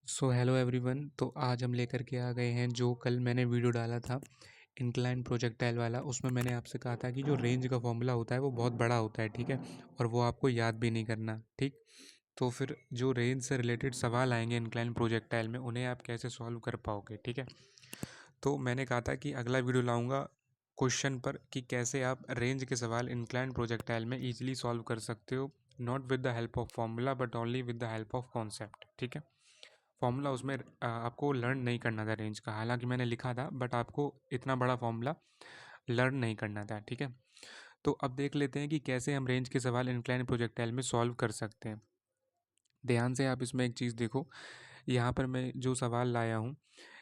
So hello everyone. तो आज हम लेकर के आ गए हैं जो कल मैंने वीडियो डाला था इंक्लाइन प्रोजेक्टाइल वाला। उसमें मैंने आपसे कहा था कि जो रेंज का फॉर्मूला होता है वो बहुत बड़ा होता है, ठीक है, और वो आपको याद भी नहीं करना, ठीक। तो फिर जो रेंज से रिलेटेड सवाल आएंगे इंक्लाइन प्रोजेक्टाइल में उन्हें आप कैसे सॉल्व कर पाओगे, ठीक है। तो मैंने कहा था कि अगला वीडियो लाऊंगा क्वेश्चन पर कि कैसे आप रेंज के सवाल इंक्लाइन प्रोजेक्टाइल में ईजिली सॉल्व कर सकते हो, not with the help of formula but only with the help of concept, ठीक है। फॉर्मूला उसमें आपको लर्न नहीं करना था रेंज का, हालांकि मैंने लिखा था बट आपको इतना बड़ा फॉर्मूला लर्न नहीं करना था, ठीक है। तो अब देख लेते हैं कि कैसे हम रेंज के सवाल इंक्लाइन प्रोजेक्टाइल में सॉल्व कर सकते हैं। ध्यान से आप इसमें एक चीज़ देखो, यहाँ पर मैं जो सवाल लाया हूँ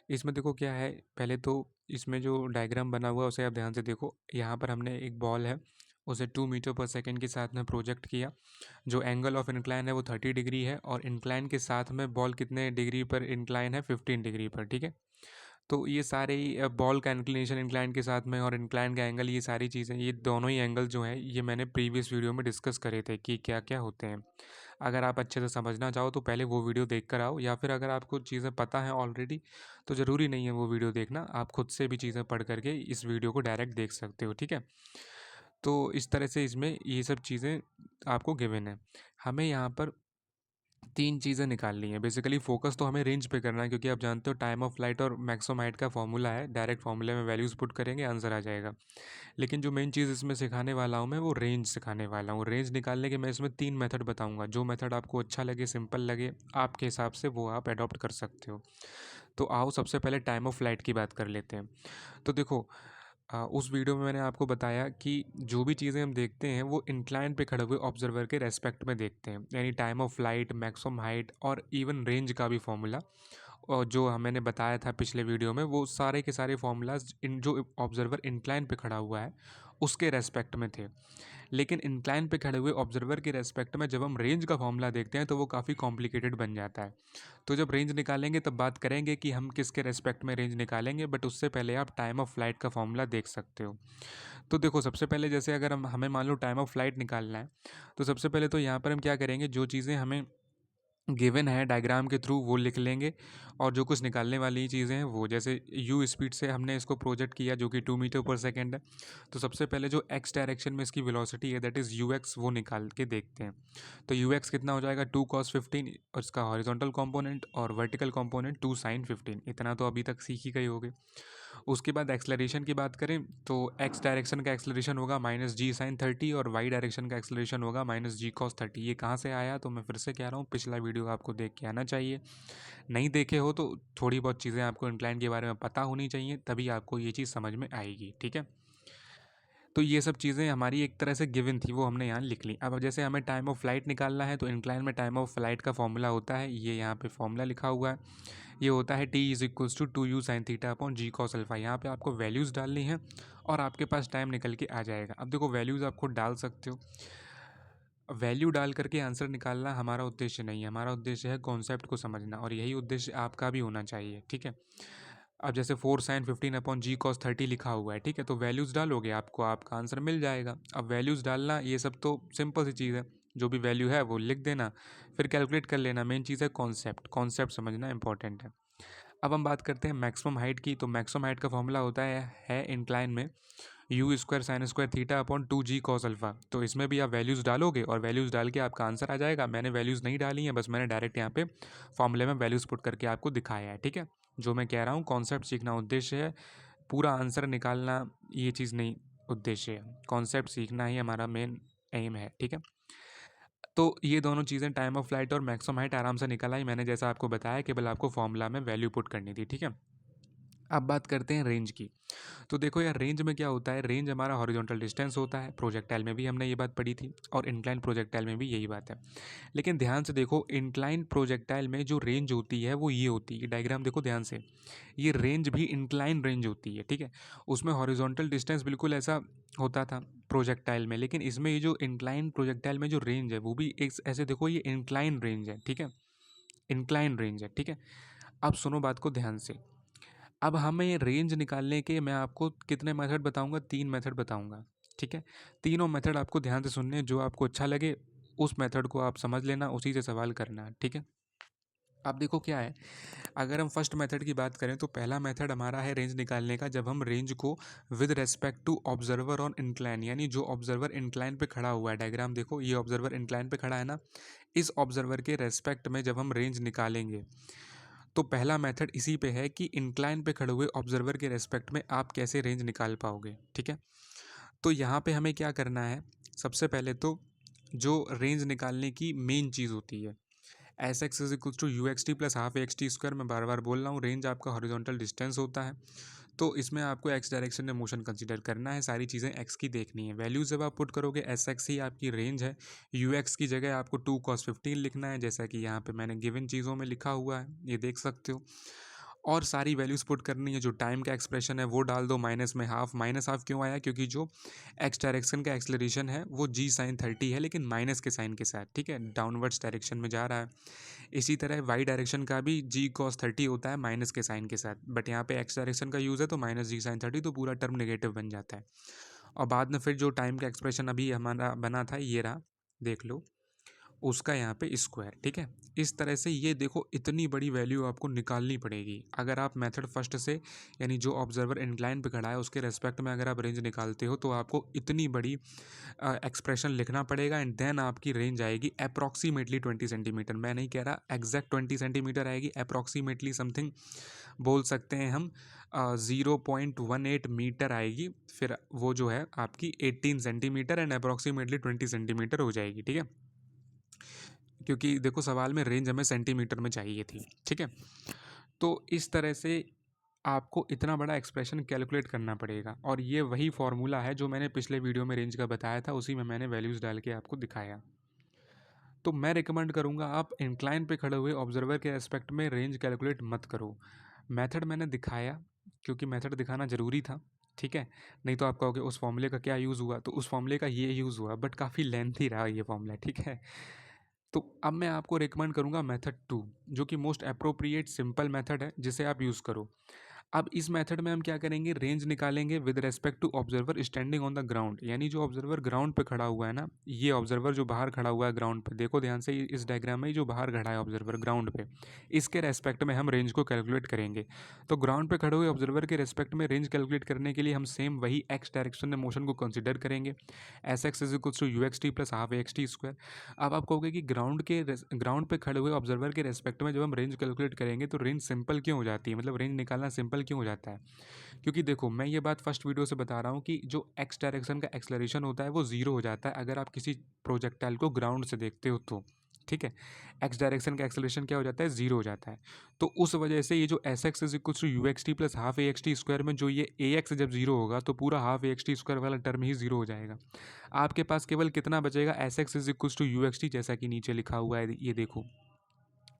इसमें देखो क्या है। पहले तो इसमें जो डायग्राम बना हुआ है उसे आप ध्यान से देखो। यहाँ पर हमने एक बॉल है, उसे 2 मीटर पर सेकेंड के साथ में प्रोजेक्ट किया। जो एंगल ऑफ इंक्लाइन है वो 30 डिग्री है और इंक्लाइन के साथ में बॉल कितने डिग्री पर इंक्लाइन है, 15 डिग्री पर, ठीक है। तो ये सारे ही बॉल का इंक्लिनेशन इंक्लाइन के साथ में और इंक्लाइन का एंगल, ये सारी चीज़ें, ये दोनों ही एंगल जो हैं ये मैंने प्रीवियस वीडियो में डिस्कस करे थे कि क्या क्या होते हैं। अगर आप अच्छे से समझना चाहो तो पहले वो वीडियो देख कर आओ, या फिर अगर आपको चीज़ें पता हैं ऑलरेडी तो ज़रूरी नहीं है वो वीडियो देखना, आप खुद से भी चीज़ें पढ़ करके इस वीडियो को डायरेक्ट देख सकते हो, ठीक है। तो इस तरह से इसमें ये सब चीज़ें आपको गिवन है। हमें यहाँ पर तीन चीज़ें निकालनी है। बेसिकली फोकस तो हमें रेंज पे करना है, क्योंकि आप जानते हो टाइम ऑफ फ्लाइट और मैक्सिमम हाइट का फॉर्मूला है, डायरेक्ट फॉर्मूले में वैल्यूज़ पुट करेंगे आंसर आ जाएगा। लेकिन जो मेन चीज़ इसमें सिखाने वाला हूँ मैं वो रेंज सिखाने वाला हूँ। रेंज निकालने के मैं इसमें 3 मेथड बताऊँगा। जो मेथड आपको अच्छा लगे, सिंपल लगे आपके हिसाब से, वो आप अडॉप्ट कर सकते हो। तो आओ सबसे पहले टाइम ऑफ फ्लाइट की बात कर लेते हैं। तो देखो, उस वीडियो में मैंने आपको बताया कि जो भी चीज़ें हम देखते हैं वो इंक्लाइन पे खड़े हुए ऑब्जर्वर के रेस्पेक्ट में देखते हैं, यानी time of flight, maximum height और इवन रेंज का भी फॉर्मूला। और जो मैंने बताया था पिछले वीडियो में, वो सारे के सारे फार्मूलाज इन जो ऑब्जर्वर इंक्लाइन पे खड़ा हुआ है उसके रेस्पेक्ट में थे। लेकिन इंक्लाइन पे खड़े हुए ऑब्जर्वर के रेस्पेक्ट में जब हम रेंज का फॉर्मूला देखते हैं तो वो काफ़ी कॉम्प्लिकेटेड बन जाता है। तो जब रेंज निकालेंगे तब बात करेंगे कि हम किसके रेस्पेक्ट में रेंज निकालेंगे, बट उससे पहले आप टाइम ऑफ फ्लाइट का फॉर्मूला देख सकते हो। तो देखो, सबसे पहले जैसे अगर हम हमें मान लो टाइम ऑफ फ्लाइट निकालना है, तो सबसे पहले तो यहाँ पर हम क्या करेंगे, जो चीज़ें हमें गिवन है डायग्राम के थ्रू वो लिख लेंगे, और जो कुछ निकालने वाली चीज़ें हैं वो, जैसे यू स्पीड से हमने इसको प्रोजेक्ट किया जो कि 2 मीटर पर सेकेंड है। तो सबसे पहले जो एक्स डायरेक्शन में इसकी वेलोसिटी है दैट इज़ यू एक्स, वो निकाल के देखते हैं। तो यू एक्स कितना हो जाएगा, 2 cos 15, और इसका हॉरिजॉन्टल कंपोनेंट, और वर्टिकल कंपोनेंट 2 sin 15। इतना तो अभी तक सीख ही गए होगे। उसके बाद एक्सलरेशन की बात करें तो एक्स डायरेक्शन का एक्सलरेशन होगा -g sin 30, और वाई डायरेक्शन का एक्सलरेशन होगा -g cos 30। ये कहाँ से आया, तो मैं फिर से कह रहा हूँ पिछला वीडियो आपको देख के आना चाहिए। नहीं देखे हो तो थोड़ी बहुत चीज़ें आपको इंक्लाइन के बारे में पता होनी चाहिए, तभी आपको ये चीज़ समझ में आएगी, ठीक है। तो ये सब चीज़ें हमारी एक तरह से गिवन थी, वो हमने यहाँ लिख ली। अब जैसे हमें टाइम ऑफ फ्लाइट निकालना है तो इंक्लाइन में टाइम ऑफ फ्लाइट का फॉर्मूला होता है, ये यहाँ पे फॉर्मूला लिखा हुआ है। ये होता है t=2u sin θ/g cos α। यहाँ पे आपको वैल्यूज़ डालनी है और आपके पास टाइम निकल के आ जाएगा। अब देखो, वैल्यूज़ आप खुद डाल सकते हो। वैल्यू डाल करके आंसर निकालना हमारा उद्देश्य नहीं है, हमारा उद्देश्य है कॉन्सेप्ट को समझना, और यही उद्देश्य आपका भी होना चाहिए, ठीक है। अब जैसे 4 sin 15/g cos 30 लिखा हुआ है, ठीक है, तो वैल्यूज़ डालोगे आपको आपका आंसर मिल जाएगा। अब वैल्यूज़ डालना ये सब तो सिंपल सी चीज़ है, जो भी वैल्यू है वो लिख देना, फिर कैलकुलेट कर लेना। मेन चीज़ है कॉन्सेप्ट, कॉन्सेप्ट समझना इंपॉर्टेंट है। अब हम बात करते हैं मैक्सिमम हाइट की। तो मैक्सिमम हाइट का फॉर्मूला होता है इंक्लाइन में u² sin² θ/2g cos α। तो इसमें भी आप वैल्यूज़ डालोगे और वैल्यूज़ डाल के आपका आंसर आ जाएगा। मैंने वैल्यूज़ नहीं डाली हैं, बस मैंने डायरेक्ट यहाँ पे फॉर्मूले में वैल्यूज़ पुट करके आपको दिखाया है, ठीक है। जो मैं कह रहा हूँ कॉन्सेप्ट सीखना उद्देश्य है, पूरा आंसर निकालना ये चीज़ नहीं उद्देश्य है। कॉन्सेप्ट सीखना ही हमारा मेन एम है, ठीक है। तो ये दोनों चीज़ें टाइम ऑफ फ्लाइट और मैक्सिमम हाइट आराम से निकल आई, मैंने जैसा आपको बताया, केवल आपको फॉर्मूला में वैल्यू पुट करनी थी, ठीक है। अब बात करते हैं रेंज की। तो देखो यार, रेंज में क्या होता है, रेंज हमारा हॉरिजॉन्टल डिस्टेंस होता है। प्रोजेक्टाइल में भी हमने ये बात पढ़ी थी और इंक्लाइन प्रोजेक्टाइल में भी यही बात है। लेकिन ध्यान से देखो, इंक्लाइन प्रोजेक्टाइल में जो रेंज होती है वो ये होती है, डायग्राम देखो ध्यान से, ये रेंज भी इंक्लाइन रेंज होती है, ठीक है। उसमें हॉरिजॉन्टल डिस्टेंस बिल्कुल ऐसा होता था प्रोजेक्टाइल में, लेकिन इसमें ये जो इंक्लाइन प्रोजेक्टाइल में जो रेंज है वो भी एक ऐसे देखो, ये इंक्लाइन रेंज है, ठीक है। इंक्लाइन रेंज है, ठीक है। अब सुनो बात को ध्यान से। अब हमें रेंज निकालने के मैं आपको कितने मेथड बताऊंगा, 3 मेथड बताऊंगा, ठीक है। तीनों मेथड आपको ध्यान से सुनने, जो आपको अच्छा लगे उस मेथड को आप समझ लेना, उसी से सवाल करना, ठीक है। अब देखो क्या है, अगर हम फर्स्ट मेथड की बात करें तो पहला मेथड हमारा है रेंज निकालने का, जब हम रेंज को with respect to observer on incline, यानी जो ऑब्जर्वर इंक्लाइन पे खड़ा हुआ है, डायग्राम देखो ये ऑब्जर्वर इंक्लाइन पे खड़ा है ना, इस ऑब्जर्वर के रेस्पेक्ट में जब हम रेंज निकालेंगे तो पहला मेथड इसी पे है कि इंक्लाइन पे खड़े हुए ऑब्जर्वर के रेस्पेक्ट में आप कैसे रेंज निकाल पाओगे। ठीक है, तो यहाँ पे हमें क्या करना है, सबसे पहले तो जो रेंज निकालने की मेन चीज़ होती है, s x is equal to u x t plus half x t square, मैं बार बार बोल रहा हूँ, रेंज आपका हॉरिजॉन्टल डिस्टेंस होता है, तो इसमें आपको एक्स डायरेक्शन में मोशन कंसीडर करना है, सारी चीज़ें एक्स की देखनी है। वैल्यूज जब आप पुट करोगे, एस एक्स ही आपकी रेंज है, यू एक्स की जगह आपको 2 cos 15 लिखना है, जैसा कि यहाँ पे मैंने गिवन चीज़ों में लिखा हुआ है, ये देख सकते हो। और सारी वैल्यूज़ पुट करनी है, जो टाइम का एक्सप्रेशन है वो डाल दो, माइनस में हाफ, माइनस हाफ क्यों आया, क्योंकि जो एक्स डायरेक्शन का एक्सलरेशन है वो जी साइन 30 है, लेकिन माइनस के साइन के साथ, ठीक है, डाउनवर्ड्स डायरेक्शन में जा रहा है। इसी तरह वाई डायरेक्शन का भी जी कॉस 30 होता है माइनस के साइन के साथ, बट यहाँ पे एक्स डायरेक्शन का यूज़ है तो माइनस जी साइन 30, तो पूरा टर्म नेगेटिव बन जाता है। और बाद में फिर जो टाइम का एक्सप्रेशन अभी हमारा बना था, ये रहा, देख लो, उसका यहाँ पे स्क्वायर। ठीक है, इस तरह से ये देखो इतनी बड़ी वैल्यू आपको निकालनी पड़ेगी। अगर आप मेथड फर्स्ट से, यानी जो ऑब्जर्वर इंक्लाइन पे खड़ा है उसके रेस्पेक्ट में अगर आप रेंज निकालते हो तो आपको इतनी बड़ी एक्सप्रेशन लिखना पड़ेगा, एंड देन आपकी रेंज आएगी अप्रॉक्सीमेटली 20 सेंटीमीटर। मैं नहीं कह रहा एग्जैक्ट 20 सेंटीमीटर आएगी, अप्रॉक्सीमेटली समथिंग बोल सकते हैं हम 0.18 मीटर आएगी, फिर वो जो है आपकी 18 सेंटीमीटर एंड अप्रॉक्सीमेटली 20 सेंटीमीटर हो जाएगी। ठीक है, क्योंकि देखो सवाल में रेंज हमें सेंटीमीटर में चाहिए थी। ठीक है, तो इस तरह से आपको इतना बड़ा एक्सप्रेशन कैलकुलेट करना पड़ेगा, और ये वही फॉर्मूला है जो मैंने पिछले वीडियो में रेंज का बताया था, उसी में मैंने वैल्यूज़ डाल के आपको दिखाया। तो मैं रिकमेंड करूँगा आप इंक्लाइन पे खड़े हुए ऑब्जर्वर के एस्पेक्ट में रेंज कैलकुलेट मत करो। मेथड मैंने दिखाया क्योंकि मेथड दिखाना ज़रूरी था। ठीक है, नहीं तो आप कहोगे उस फॉर्मूले का क्या यूज़ हुआ, तो उस फॉर्मूले का ये यूज़ हुआ, बट काफ़ी लेंथी रहा ये फॉर्मूला। ठीक है, तो अब मैं आपको रिकमेंड करूँगा मेथड 2, जो कि मोस्ट अप्रोप्रिएट सिंपल मेथड है, जिसे आप यूज़ करो। अब इस मेथड में हम क्या करेंगे, रेंज निकालेंगे with respect to observer standing on the ground, यानी जो ऑब्जर्वर ग्राउंड पे खड़ा हुआ है ना, ये ऑब्जर्वर जो बाहर खड़ा हुआ है ग्राउंड पे, देखो ध्यान से इस डायग्राम में जो बाहर खड़ा है ऑब्जर्वर ग्राउंड पे, इसके रेस्पेक्ट में हम रेंज को कैलकुलेट करेंगे। तो ग्राउंड पे खड़े हुए ऑब्जर्वर के रेस्पेक्ट में रेंज कैलकुलेट करने के लिए हम सेम वही एक्स डायरेक्शन में मोशन को कंसिडर करेंगे, s x is equals to u x t plus half x t square. अब आप कहोगे कि ग्राउंड पे खड़े हुए ऑब्जर्वर के रेस्पेक्ट में जब हम रेंज कैलकुलेट करेंगे तो रेंज सिंपल क्यों हो जाती है, मतलब रेंज निकालना सिंपल क्यों हो जाता है, क्योंकि देखो मैं ये बात फर्स्ट वीडियो से बता रहा हूँ कि जो एक्स डायरेक्शन का एक्सलरेशन होता है वो जीरो हो जाता है अगर आप किसी प्रोजेक्टाइल को ग्राउंड से देखते हो तो। ठीक है, एक्स डायरेक्शन का एक्सलेशन क्या हो जाता है, जीरो हो जाता है। तो उस वजह से ये जो s x is equal to u x t plus half a x t square में जो ये ए एक्स जब जीरो होगा तो पूरा half a x t square वाला टर्म ही जीरो हो जाएगा। आपके पास केवल कितना बचेगा, s x is equal to u x t, जैसा कि नीचे लिखा हुआ है ये देखो।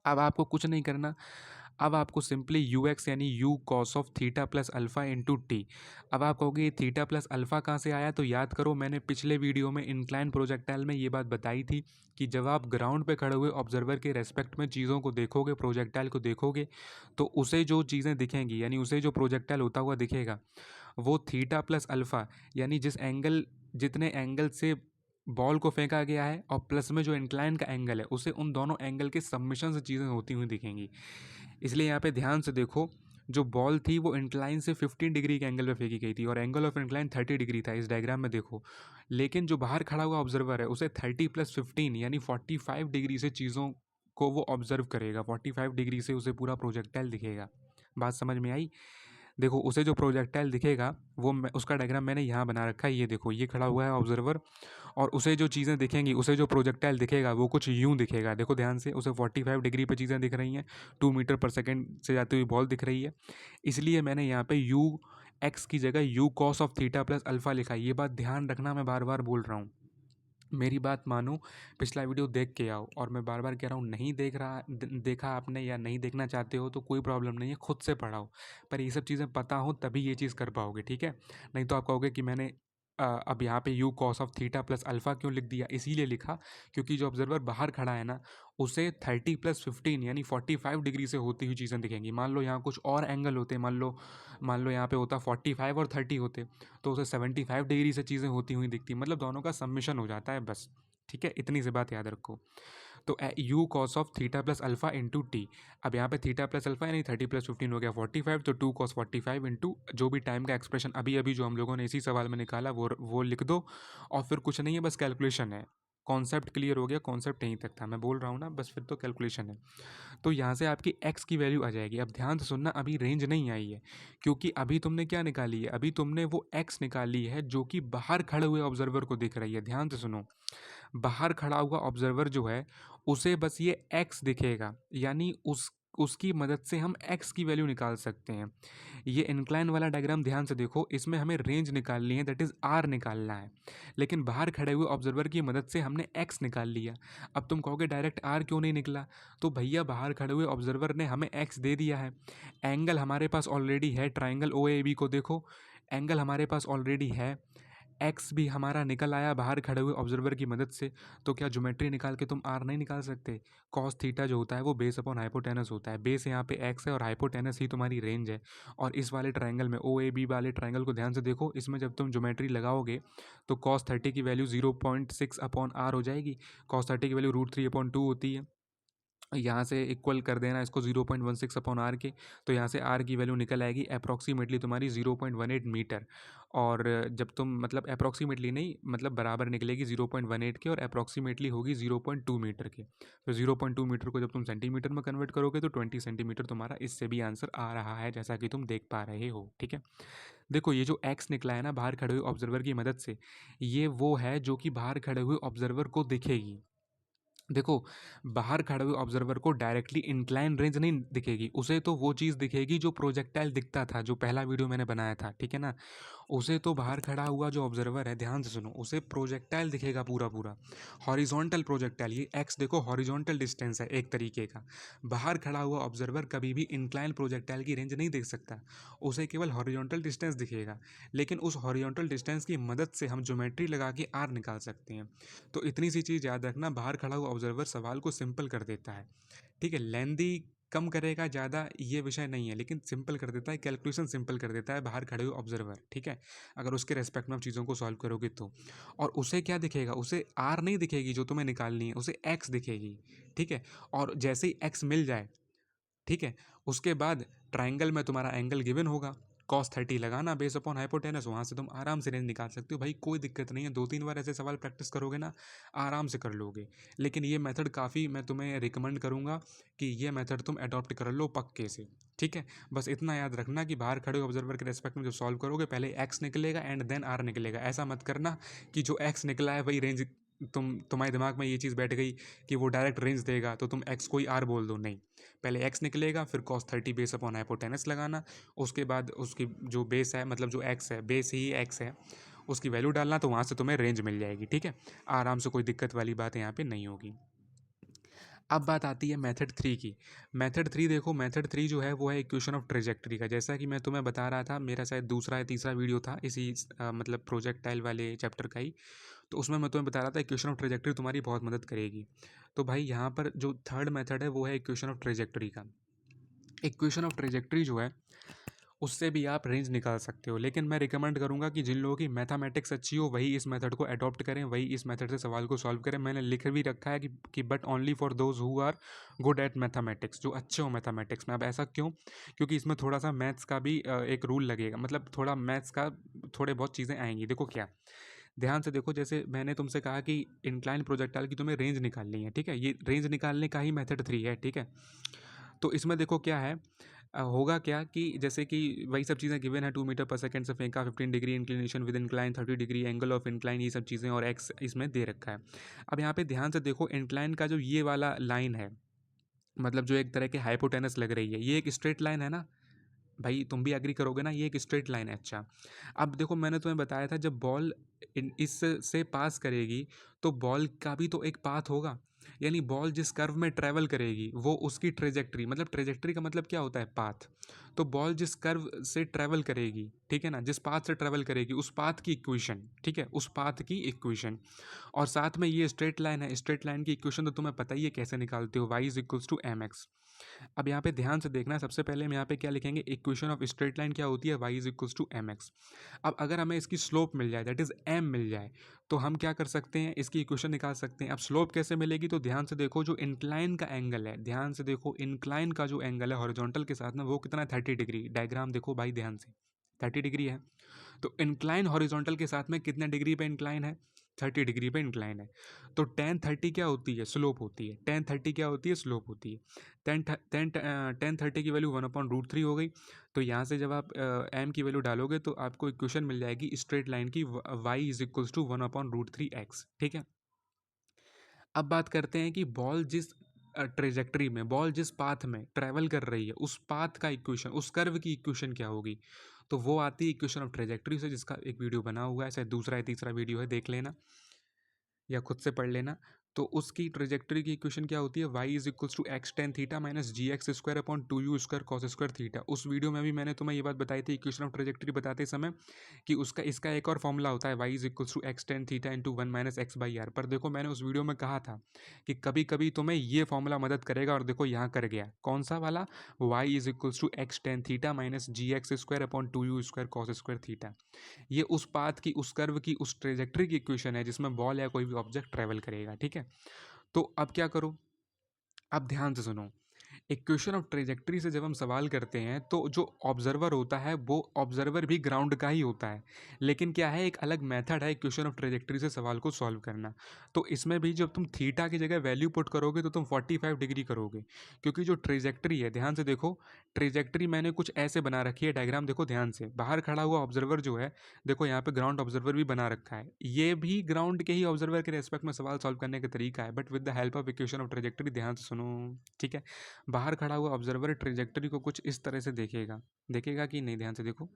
अब आपको कुछ नहीं करना, अब आपको सिंपली यू एक्स यानी you cos of theta plus alpha into T. अब आप कहोगे थीटा प्लस अल्फा कहाँ से आया, तो याद करो मैंने पिछले वीडियो में इंक्लाइन प्रोजेक्टाइल में ये बात बताई थी कि जब आप ग्राउंड पे खड़े हुए ऑब्जर्वर के रेस्पेक्ट में चीज़ों को देखोगे, प्रोजेक्टाइल को देखोगे, तो उसे जो चीज़ें दिखेंगी, यानी उसे जो प्रोजेक्टाइल होता हुआ दिखेगा वो थीटा प्लस अल्फा, यानी जितने एंगल से बॉल को फेंका गया है और प्लस में जो इंक्लाइन का एंगल है उसे, उन दोनों एंगल के सम्मिशन से चीज़ें होती हुई दिखेंगी। इसलिए यहाँ पे ध्यान से देखो, जो बॉल थी वो इंक्लाइन से 15 डिग्री के एंगल पे फेंकी गई थी और एंगल ऑफ इंक्लाइन 30 डिग्री था, इस डायग्राम में देखो। लेकिन जो बाहर खड़ा हुआ ऑब्जर्वर है उसे 30 प्लस 15 यानी 45 डिग्री से चीज़ों को वो ऑब्जर्व करेगा, 45 डिग्री से उसे पूरा प्रोजेक्टाइल दिखेगा। बात समझ में आई? देखो उसे जो प्रोजेक्टाइल दिखेगा वो उसका डायग्राम मैंने यहाँ बना रखा है, ये देखो ये खड़ा हुआ है ऑब्जर्वर, और उसे जो चीज़ें दिखेंगी, उसे जो प्रोजेक्टाइल दिखेगा वो कुछ यूं दिखेगा, देखो ध्यान से, उसे 45 डिग्री पे चीज़ें दिख रही हैं, 2 मीटर पर सेकेंड से जाती हुई बॉल दिख रही है, इसलिए मैंने यहाँ पे यू एक्स की जगह you cos of theta plus alpha लिखा है। ये बात ध्यान रखना, मैं बार बार बोल रहा हूँ, मेरी बात मानो, पिछला वीडियो देख के आओ। और मैं बार बार कह रहा हूँ, नहीं देखा आपने या नहीं देखना चाहते हो तो कोई प्रॉब्लम नहीं है, खुद से पढ़ाओ, पर ये सब चीज़ें पता हो तभी ये चीज़ कर पाओगे। ठीक है, नहीं तो आप कहोगे कि मैंने अब यहाँ पे you cos of theta plus alpha क्यों लिख दिया, इसीलिए लिखा क्योंकि जो ऑब्जर्वर बाहर खड़ा है ना उसे 30 प्लस 15 यानी 45 डिग्री से होती हुई चीज़ें दिखेंगी। मान लो यहाँ कुछ और एंगल होते, मान लो यहाँ पे होता 45 और 30 होते, तो उसे 75 डिग्री से चीज़ें होती हुई दिखती, मतलब दोनों का सम्मिशन हो जाता है बस। ठीक है, इतनी सी बात याद रखो। तो you cos of theta plus alpha into T. अब यहाँ पे थीटा प्लस अल्फा यानी 30 + 15 हो गया 45, तो 2 cos 45 इंटू जो भी टाइम का एक्सप्रेशन अभी अभी जो हम लोगों ने इसी सवाल में निकाला वो लिख दो। और फिर कुछ नहीं है, बस कैलकुलेशन है। कॉन्सेप्ट क्लियर हो गया, कॉन्सेप्ट यहीं तक था, मैं बोल रहा हूँ ना, बस फिर तो कैलकुलेशन है। तो यहाँ से आपकी एक्स की वैल्यू आ जाएगी। अब ध्यान से सुनना, अभी रेंज नहीं आई है, क्योंकि अभी तुमने क्या निकाली है, अभी तुमने वो एक्स निकाली है जो कि बाहर खड़े हुए ऑब्जर्वर को दिख रही है। ध्यान से सुनो, बाहर खड़ा हुआ ऑब्जर्वर जो है उसे बस ये एक्स दिखेगा, यानी उसकी मदद से हम एक्स की वैल्यू निकाल सकते हैं। ये इंक्लाइन वाला डायग्राम ध्यान से देखो, इसमें हमें रेंज निकालनी है, दैट इज़ आर निकालना है, लेकिन बाहर खड़े हुए ऑब्जर्वर की मदद से हमने एक्स निकाल लिया। अब तुम कहोगे डायरेक्ट आर क्यों नहीं निकला, तो भैया बाहर खड़े हुए ऑब्जर्वर ने हमें एक्स दे दिया है, एंगल हमारे पास ऑलरेडी है, ट्राइंगल ओ ए बी को देखो, एंगल हमारे पास ऑलरेडी है, एक्स भी हमारा निकल आया बाहर खड़े हुए ऑब्जर्वर की मदद से। तो क्या ज्योमेट्री निकाल के तुम आर नहीं निकाल सकते? कॉस थीटा जो होता है वो बेस अपॉन हाइपोटेनस होता है, बेस यहाँ पे एक्स है और हाइपोटेनस ही तुम्हारी रेंज है। और इस वाले ट्रायंगल में ओ ए बी वाले ट्रायंगल को ध्यान से देखो, इसमें जब तुम ज्योमेट्री लगाओगे तो कॉस 30 की वैल्यू 0.6 अपॉन आर हो जाएगी, कॉस 30 की वैल्यू √3/2 होती है। यहाँ से इक्वल कर देना इसको 0.16 अपॉन आर के, तो यहाँ से आर की वैल्यू निकल आएगी अप्रॉक्सीमेटली तुम्हारी 0.18 मीटर। और जब तुम मतलब अप्रॉक्सीमेटली नहीं, मतलब बराबर निकलेगी 0.18 के, और अप्रॉक्सीमेटली होगी 0.2 मीटर के। तो 0.2 मीटर को जब तुम सेंटीमीटर में कन्वर्ट करोगे तो 20 सेंटीमीटर तुम्हारा इससे भी आंसर आ रहा है, जैसा कि तुम देख पा रहे हो। ठीक है, देखो ये जो एक्स निकला है ना बाहर खड़े हुए ऑब्जर्वर की मदद से, ये वो है जो कि बाहर खड़े हुए ऑब्जर्वर को दिखेगी। देखो, बाहर खड़े हुए ऑब्जर्वर को डायरेक्टली इंक्लाइन रेंज नहीं दिखेगी, उसे तो वो चीज़ दिखेगी जो प्रोजेक्टाइल दिखता था, जो पहला वीडियो मैंने बनाया था, ठीक है ना। उसे तो बाहर खड़ा हुआ जो ऑब्जर्वर है, ध्यान से सुनो, उसे प्रोजेक्टाइल दिखेगा पूरा पूरा, हॉरिजॉन्टल प्रोजेक्टाइल। ये एक्स देखो हॉरिजॉन्टल डिस्टेंस है एक तरीके का। बाहर खड़ा हुआ ऑब्जर्वर कभी भी इंक्लाइन प्रोजेक्टाइल की रेंज नहीं देख सकता, उसे केवल हॉरिजॉन्टल डिस्टेंस दिखेगा। लेकिन उस हॉरिजॉन्टल डिस्टेंस की मदद से हम ज्योमेट्री लगा के आर निकाल सकते हैं। तो इतनी सी चीज़ याद रखना, बाहर खड़ा हुआ ऑब्जर्वर सवाल को सिंपल कर देता है। ठीक है, लेंदी कम करेगा ज़्यादा ये विषय नहीं है, लेकिन सिंपल कर देता है, कैलकुलेशन सिंपल कर देता है बाहर खड़े हुए ऑब्जर्वर। ठीक है, अगर उसके रेस्पेक्ट में आप चीज़ों को सॉल्व करोगे तो। और उसे क्या दिखेगा, उसे आर नहीं दिखेगी जो तुम्हें निकालनी है, उसे एक्स दिखेगी। ठीक है, और जैसे ही एक्स मिल जाए, ठीक है, उसके बाद ट्राइंगल में तुम्हारा एंगल गिवन होगा, कॉस 30 लगाना बेस अपॉन हाइपोटेनस, वहाँ से तुम आराम से रेंज निकाल सकते हो भाई, कोई दिक्कत नहीं है। 2-3 बार ऐसे सवाल प्रैक्टिस करोगे ना, आराम से कर लोगे। लेकिन ये मेथड काफ़ी मैं तुम्हें रिकमेंड करूँगा कि ये मेथड तुम अडॉप्ट कर लो पक्के से। ठीक है, बस इतना याद रखना कि बाहर खड़े ऑब्जर्वर के रेस्पेक्ट में जो सॉल्व करोगे पहले एक्स निकलेगा एंड देन आर निकलेगा। ऐसा मत करना कि जो एक्स निकला है वही रेंज, तुम्हारे दिमाग में ये चीज़ बैठ गई कि वो डायरेक्ट रेंज देगा तो तुम एक्स को ही आर बोल दो। नहीं, पहले एक्स निकलेगा, फिर कॉस 30 बेस अपॉन हाइपोटेनस लगाना, उसके बाद उसकी जो बेस है, मतलब जो एक्स है, बेस ही एक्स है, उसकी वैल्यू डालना, तो वहाँ से तुम्हें रेंज मिल जाएगी। ठीक है, आराम से, कोई दिक्कत वाली बात यहाँ पे नहीं होगी। अब बात आती है मेथड 3 की। मेथड 3 देखो, मेथड 3 जो है वो है इक्वेशन ऑफ ट्रेजेक्ट्री का। जैसा कि मैं तुम्हें बता रहा था, मेरा शायद दूसरा या तीसरा वीडियो था इसी मतलब प्रोजेक्टाइल वाले चैप्टर का ही, तो उसमें मैं तुम्हें बता रहा था इक्वेशन ऑफ ट्रेजेक्ट्री तुम्हारी बहुत मदद करेगी। तो भाई यहाँ पर जो थर्ड मेथड है वो है इक्वेशन ऑफ ट्रेजेक्ट्री का। इक्वेशन ऑफ ट्रेजेक्ट्री जो है उससे भी आप रेंज निकाल सकते हो, लेकिन मैं रिकमेंड करूंगा कि जिन लोगों की मैथमेटिक्स अच्छी हो वही इस मेथड को अडॉप्ट करें, वही इस मेथड से सवाल को सॉल्व करें। मैंने लिख भी रखा है कि but only for those who are good at mathematics, जो अच्छे हो मैथमेटिक्स में। अब ऐसा क्यों? क्योंकि इसमें थोड़ा सा मैथ्स का भी एक रूल लगेगा, मतलब थोड़ा मैथ्स का थोड़े बहुत चीज़ें आएंगी। देखो क्या, ध्यान से देखो, जैसे मैंने तुमसे कहा कि इंक्लाइन प्रोजेक्टाइल की तुम्हें रेंज निकालनी है, ठीक है, ये रेंज निकालने का ही मेथड 3 है। ठीक है, तो इसमें देखो क्या है, होगा क्या कि जैसे कि वही सब चीज़ें गिवन है, 2 मीटर पर सेकंड से फेंका, 15 degree inclination with incline, 30 degree angle of incline, ये सब चीज़ें, और एक्स इसमें दे रखा है। अब यहाँ पे ध्यान से देखो, इंक्लाइन का जो ये वाला लाइन है, मतलब जो एक तरह के हाइपोटेनस लग रही है, ये एक स्ट्रेट लाइन है ना भाई, तुम भी एग्री करोगे ना, ये एक स्ट्रेट लाइन है। अच्छा, अब देखो मैंने तुम्हें बताया था जब बॉल इस से पास करेगी तो बॉल का भी तो एक पाथ होगा, यानी बॉल जिस कर्व में ट्रैवल करेगी वो उसकी ट्रेजेक्ट्री, मतलब ट्रेजेक्ट्री का मतलब क्या होता है, पाथ। तो बॉल जिस कर्व से ट्रैवल करेगी, ठीक है ना, जिस पाथ से ट्रैवल करेगी उस पाथ की इक्वेशन, ठीक है, उस पाथ की इक्वेशन। और साथ में ये स्ट्रेट लाइन है, स्ट्रेट लाइन की इक्वेशन तो तुम्हें पता ही है कैसे निकालते हो, y = mx। अब यहाँ पे ध्यान से देखना, सबसे पहले हम यहाँ पे क्या लिखेंगे, इक्वेशन ऑफ स्ट्रेट लाइन क्या होती है, y is equals to m x. अब अगर हमें इसकी स्लोप मिल जाए, दैट इज m मिल जाए, तो हम क्या कर सकते हैं, इसकी इक्वेशन निकाल सकते हैं। अब स्लोप कैसे मिलेगी, तो ध्यान से देखो, जो इंक्लाइन का एंगल है, ध्यान से देखो, इंक्लाइन का जो एंगल है हॉरिजॉन्टल के साथ ना, वो कितना है, 30 डिग्री। डायग्राम देखो भाई ध्यान से, 30 डिग्री है। तो इंक्लाइन हॉरिजॉन्टल के साथ में कितने डिग्री पे इंक्लाइन है, 30 डिग्री पे इंक्लाइन है। तो टेन 30 क्या होती है, स्लोप होती है। टेन 30 क्या होती है, स्लोप होती है। टेन 30 की वैल्यू 1/√3 हो गई। तो यहाँ से जब आप एम की वैल्यू डालोगे तो आपको इक्वेशन मिल जाएगी स्ट्रेट लाइन की, y is equals to 1/√3x। ठीक है। अब बात करते हैं कि बॉल जिस ट्रेजेक्ट्री में, बॉल जिस पाथ में ट्रैवल कर रही है, उस पाथ का इक्वेशन, उस कर्व की इक्वेशन क्या होगी। तो वो आती है इक्वेशन ऑफ ट्रेजेक्ट्री से, जिसका एक वीडियो बना हुआ है, शायद दूसरा या तीसरा वीडियो है, देख लेना या खुद से पढ़ लेना। तो उसकी ट्रेजेक्टरी की इक्वेशन क्या होती है, y is equals to x tan theta minus g x square upon 2u square cos square theta. उस वीडियो में भी मैंने तुम्हें ये बात बताई थी इक्वेशन ऑफ ट्रेजेक्टरी बताते समय, कि उसका इसका एक और फॉर्मूला होता है, y is equals to x tan theta into 1 minus x by r. पर देखो मैंने उस वीडियो में कहा था कि कभी कभी तुम्हें ये फॉर्मूला मदद करेगा, और देखो यहाँ कर गया, कौन सा वाला, y is equals to x tan theta minus g x square upon 2u square cos square theta. ये उस पाथ की, उस कर्व की, उस ट्रेजेक्ट्री की इक्वेशन है जिसमें बॉल या कोई भी ऑब्जेक्ट ट्रेवल करेगा। ठीक है। तो अब क्या करो, अब ध्यान से सुनो, इक्वेशन ऑफ ट्रेजेक्ट्री से जब हम सवाल करते हैं तो जो ऑब्जर्वर होता है वो ऑब्जर्वर भी ग्राउंड का ही होता है, लेकिन क्या है, एक अलग मेथड है इक्वेशन ऑफ ट्रेजेक्ट्री से सवाल को सॉल्व करना। तो इसमें भी जब तुम थीटा की जगह वैल्यू पुट करोगे तो तुम 45 डिग्री करोगे, क्योंकि जो ट्रेजेक्ट्री है, ध्यान से देखो, ट्रेजेक्ट्री मैंने कुछ ऐसे बना रखी है, डायग्राम देखो ध्यान से, बाहर खड़ा हुआ ऑब्जर्वर जो है, देखो यहाँ पे ग्राउंड ऑब्जर्वर भी बना रखा है, ये भी ग्राउंड के ही ऑब्जर्वर के रेस्पेक्ट में सवाल सॉल्व करने का तरीका है, but with the help of equation of trajectory. ध्यान से सुनो, ठीक है। बाहर खड़ा हुआ ऑब्जर्वर ट्रेजेक्टरी को कुछ इस तरह से देखेगा, देखेगा कि नहीं, ध्यान से देखो,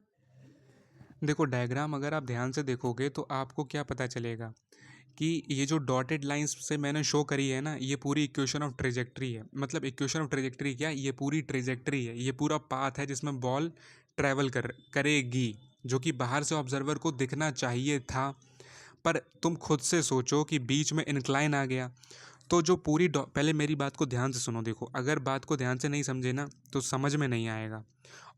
देखो डायग्राम अगर आप ध्यान से देखोगे तो आपको क्या पता चलेगा कि ये जो डॉटेड लाइंस से मैंने शो करी है ना, ये पूरी इक्वेशन ऑफ ट्रेजेक्टरी है। मतलब इक्वेशन ऑफ ट्रेजेक्टरी क्या, ये पूरी ट्रेजेक्टरी है, ये पूरा पाथ है जिसमें बॉल ट्रैवल करेगी, जो कि बाहर से ऑब्जर्वर को दिखना चाहिए था। पर तुम खुद से सोचो कि बीच में इंक्लाइन आ गया, तो जो पूरी पहले मेरी बात को ध्यान से सुनो, देखो अगर बात को ध्यान से नहीं समझे ना तो समझ में नहीं आएगा।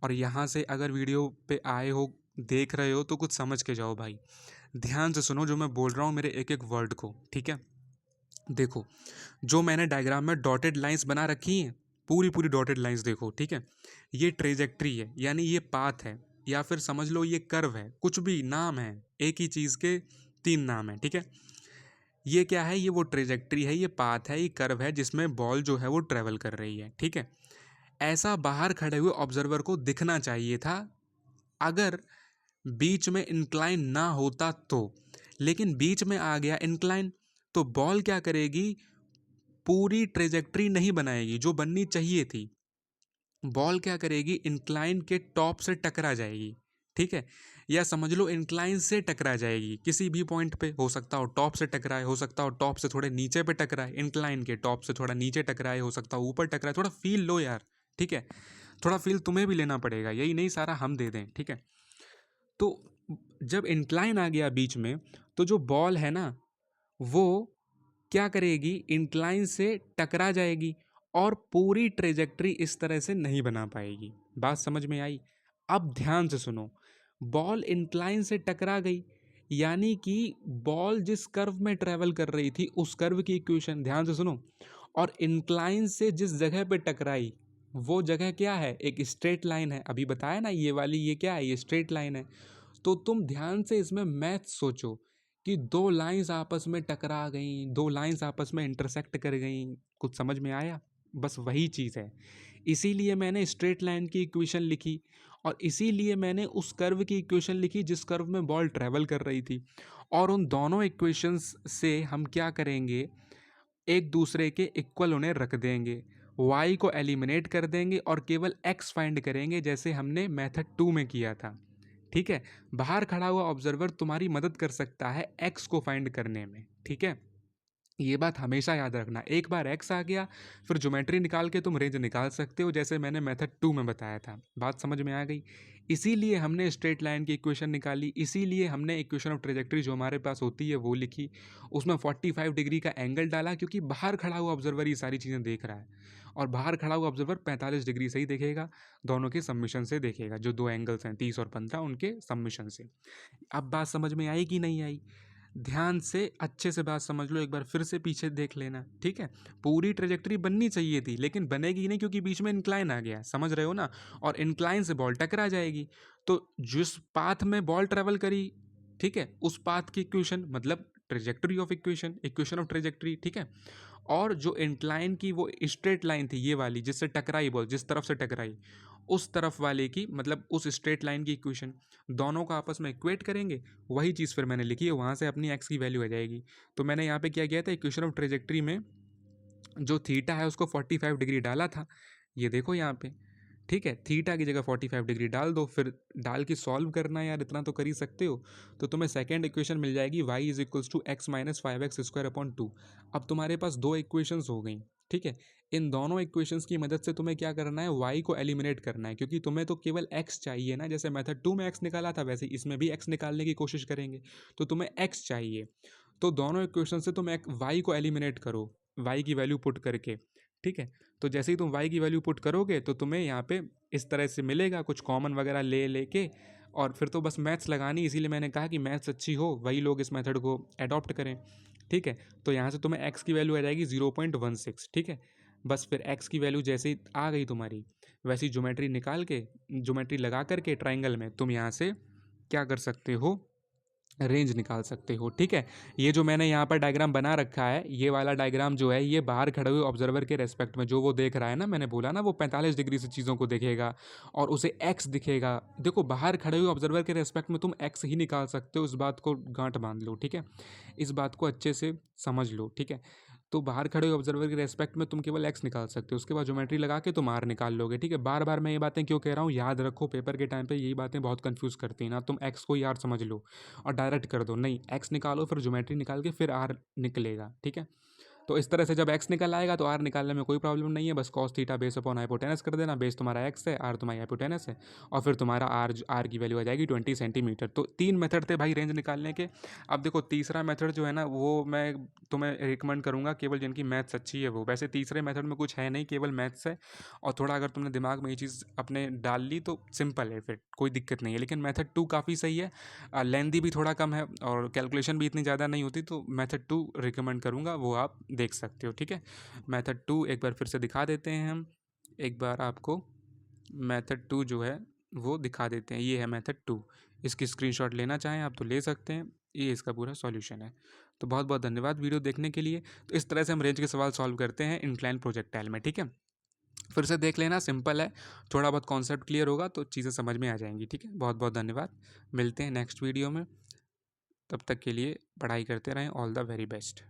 और यहाँ से अगर वीडियो पे आए हो, देख रहे हो, तो कुछ समझ के जाओ भाई, ध्यान से सुनो जो मैं बोल रहा हूँ, मेरे एक एक वर्ड को, ठीक है। देखो जो मैंने डायग्राम में डॉटेड लाइंस बना रखी हैं, पूरी पूरी डॉटेड लाइंस देखो, ठीक है, ये ट्रेजेक्ट्री है, यानी ये पाथ है, या फिर समझ लो ये कर्व है, कुछ भी नाम है, एक ही चीज़ के तीन नाम है, ठीक है। ये क्या है, ये वो ट्रेजेक्ट्री है, ये पाथ है, ये कर्व है जिसमें बॉल जो है वो ट्रेवल कर रही है, ठीक है। ऐसा बाहर खड़े हुए ऑब्जर्वर को दिखना चाहिए था अगर बीच में इंक्लाइन ना होता तो, लेकिन बीच में आ गया इंक्लाइन, तो बॉल क्या करेगी, पूरी ट्रेजेक्ट्री नहीं बनाएगी जो बननी चाहिए थी। बॉल क्या करेगी, इंक्लाइन के टॉप से टकरा जाएगी, ठीक है, या समझ लो इंक्लाइन से टकरा जाएगी किसी भी पॉइंट पे, हो सकता हो टॉप से टकराए, हो सकता हो टॉप से थोड़े नीचे पे टकराए, इंक्लाइन के टॉप से थोड़ा नीचे टकराए, हो सकता हो ऊपर टकराए, थोड़ा फील लो यार, ठीक है, थोड़ा फील तुम्हें भी लेना पड़ेगा, यही नहीं सारा हम दे दें, ठीक है। तो जब इंक्लाइन आ गया बीच में, तो जो बॉल है ना, वो क्या करेगी, इंक्लाइन से टकरा जाएगी और पूरी ट्रेजेक्ट्री इस तरह से नहीं बना पाएगी। बात समझ में आई। अब ध्यान से सुनो, बॉल इंक्लाइन से टकरा गई, यानी कि बॉल जिस कर्व में ट्रेवल कर रही थी उस कर्व की इक्वेशन, ध्यान से सुनो, और इंक्लाइन से जिस जगह पे टकराई वो जगह क्या है, एक स्ट्रेट लाइन है, अभी बताया ना, ये वाली ये क्या है, ये स्ट्रेट लाइन है। तो तुम ध्यान से इसमें मैथ सोचो कि दो लाइंस आपस में टकरा गई, दो लाइंस आपस में इंटरसेक्ट कर गई, कुछ समझ में आया, बस वही चीज़ है। इसीलिए मैंने स्ट्रेट लाइन की इक्वेशन लिखी, और इसीलिए मैंने उस कर्व की इक्वेशन लिखी जिस कर्व में बॉल ट्रैवल कर रही थी। और उन दोनों इक्वेशंस से हम क्या करेंगे, एक दूसरे के इक्वल उन्हें रख देंगे, y को एलिमिनेट कर देंगे और केवल x फाइंड करेंगे, जैसे हमने मेथड 2 में किया था, ठीक है। बाहर खड़ा हुआ ऑब्जर्वर तुम्हारी मदद कर सकता है x को फाइंड करने में, ठीक है। ये बात हमेशा याद रखना। एक बार एक्स आ गया, फिर ज्योमेट्री निकाल के तुम रेंज निकाल सकते हो, जैसे मैंने मेथड 2 में बताया था। बात समझ में आ गई? इसीलिए हमने स्ट्रेट लाइन की इक्वेशन निकाली, इसीलिए हमने इक्वेशन ऑफ ट्रेजेक्ट्री जो हमारे पास होती है वो लिखी, उसमें 45 डिग्री का एंगल डाला, क्योंकि बाहर खड़ा हुआ ऑब्जर्वर ये सारी चीज़ें देख रहा है, और बाहर खड़ा हुआ ऑब्जर्वर 45 डिग्री से ही देखेगा, दोनों के सबमिशन से देखेगा, जो दो एंगल्स हैं 30 और 15 उनके सबमिशन से। अब बात समझ में आई कि नहीं आई? ध्यान से अच्छे से बात समझ लो, एक बार फिर से पीछे देख लेना, ठीक है? पूरी ट्रेजेक्ट्री बननी चाहिए थी, लेकिन बनेगी नहीं, क्योंकि बीच में इंक्लाइन आ गया, समझ रहे हो ना? और इंक्लाइन से बॉल टकरा जाएगी। तो जिस पाथ में बॉल ट्रेवल करी, ठीक है, उस पाथ की इक्वेशन, मतलब trajectory of equation, equation of trajectory, ठीक है। और जो इंक्लाइन की वो स्ट्रेट लाइन थी, ये वाली जिससे टकराई बॉल, जिस तरफ से टकराई, उस तरफ वाले की, मतलब उस स्ट्रेट लाइन की इक्वेशन, दोनों को आपस में इक्वेट करेंगे, वही चीज़ फिर मैंने लिखी है, वहाँ से अपनी एक्स की वैल्यू आ जाएगी। तो मैंने यहाँ पे क्या किया था, इक्वेशन ऑफ ट्रेजेक्ट्री में जो थीटा है उसको 45 डिग्री डाला था, ये देखो यहाँ पे, ठीक है? थीटा की जगह 45 डिग्री डाल दो, फिर डाल के सॉल्व करना, यार इतना तो कर ही सकते हो। तो तुम्हें सेकेंड इक्वेशन मिल जाएगी, y is equals to x minus 5x square upon 2। अब तुम्हारे पास दो इक्वेशंस हो गई, ठीक है? इन दोनों इक्वेशंस की मदद से तुम्हें क्या करना है, y को एलिमिनेट करना है, क्योंकि तुम्हें तो केवल x चाहिए ना, जैसे मेथड 2 में x निकाला था, वैसे इसमें भी x निकालने की कोशिश करेंगे, तो तुम्हें x चाहिए। तो दोनों इक्वेशन से तुम y को एलिमिनेट करो, y की वैल्यू पुट करके, ठीक है? तो जैसे ही तुम y की वैल्यू पुट करोगे तो तुम्हें यहाँ पे इस तरह से मिलेगा, कुछ कॉमन वगैरह ले लेके, और फिर तो बस मैथ्स लगानी, इसीलिए मैंने कहा कि मैथ्स अच्छी हो वही लोग इस मेथड को अडॉप्ट करें, ठीक है? तो यहाँ से तुम्हें x की वैल्यू आ जाएगी 0.16, ठीक है? बस फिर x की वैल्यू जैसे ही आ गई तुम्हारी, वैसी ज्योमेट्री निकाल के, ज्योमेट्री लगा करके ट्राइंगल में तुम यहाँ से क्या कर सकते हो, रेंज निकाल सकते हो, ठीक है? ये जो मैंने यहाँ पर डायग्राम बना रखा है, ये वाला डायग्राम जो है, ये बाहर खड़े हुए ऑब्जर्वर के रेस्पेक्ट में जो वो देख रहा है ना, मैंने बोला ना वो 45 डिग्री से चीज़ों को देखेगा और उसे एक्स दिखेगा। देखो, बाहर खड़े हुए ऑब्जर्वर के रेस्पेक्ट में तुम एक्स ही निकाल सकते हो, इस बात को गांठ बांध लो, ठीक है? इस बात को अच्छे से समझ लो, ठीक है? तो बाहर खड़े हुए ऑब्जर्वर के रेस्पेक्ट में तुम केवल एक्स निकाल सकते हो, उसके बाद ज्योमेट्री लगा के तुम आर निकाल लोगे, ठीक है? बार बार मैं ये बातें क्यों कह रहा हूँ, याद रखो, पेपर के टाइम पे यही बातें बहुत कंफ्यूज करती हैं ना। तुम एक्स को ही आर समझ लो और डायरेक्ट कर दो, नहीं, एक्स निकालो, फिर ज्योमेट्री निकाल के फिर आर निकलेगा, ठीक है? तो इस तरह से जब एक्स निकल आएगा तो आर निकालने में कोई प्रॉब्लम नहीं है, बस cos theta base upon hypotenuse कर देना, बेस तुम्हारा एक्स है, आर तुम्हारी हाइपोटेनस है, और फिर तुम्हारा आर की वैल्यू आ जाएगी 20 सेंटीमीटर। तो 3 मेथड थे भाई रेंज निकालने के। अब देखो, तीसरा मेथड जो है ना, वो मैं तुम्हें रिकमेंड करूँगा केवल जिनकी मैथ्स अच्छी है वो। वैसे तीसरे मेथड में कुछ है नहीं, केवल मैथ्स है, और थोड़ा अगर तुमने दिमाग में ये चीज़ अपने डाल ली तो सिंपल है, फिर कोई दिक्कत नहीं है। लेकिन मेथड 2 काफ़ी सही है, लेंदी भी थोड़ा कम है और कैलकुलेशन भी इतनी ज़्यादा नहीं होती, तो मेथड 2 रिकमेंड करूँगा, वो आप देख सकते हो, ठीक है? मेथड 2 एक बार फिर से दिखा देते हैं हम, एक बार आपको मेथड 2 जो है वो दिखा देते हैं। ये है मेथड 2, इसकी स्क्रीनशॉट लेना चाहें आप तो ले सकते हैं, ये इसका पूरा सॉल्यूशन है। तो बहुत बहुत धन्यवाद वीडियो देखने के लिए। तो इस तरह से हम रेंज के सवाल सॉल्व करते हैं इंक्लाइन प्रोजेक्टाइल में, ठीक है? फिर से देख लेना, सिंपल है, थोड़ा बहुत कॉन्सेप्ट क्लियर होगा तो चीज़ें समझ में आ जाएंगी, ठीक है? बहुत बहुत धन्यवाद, मिलते हैं नेक्स्ट वीडियो में, तब तक के लिए पढ़ाई करते रहें, ऑल द वेरी बेस्ट।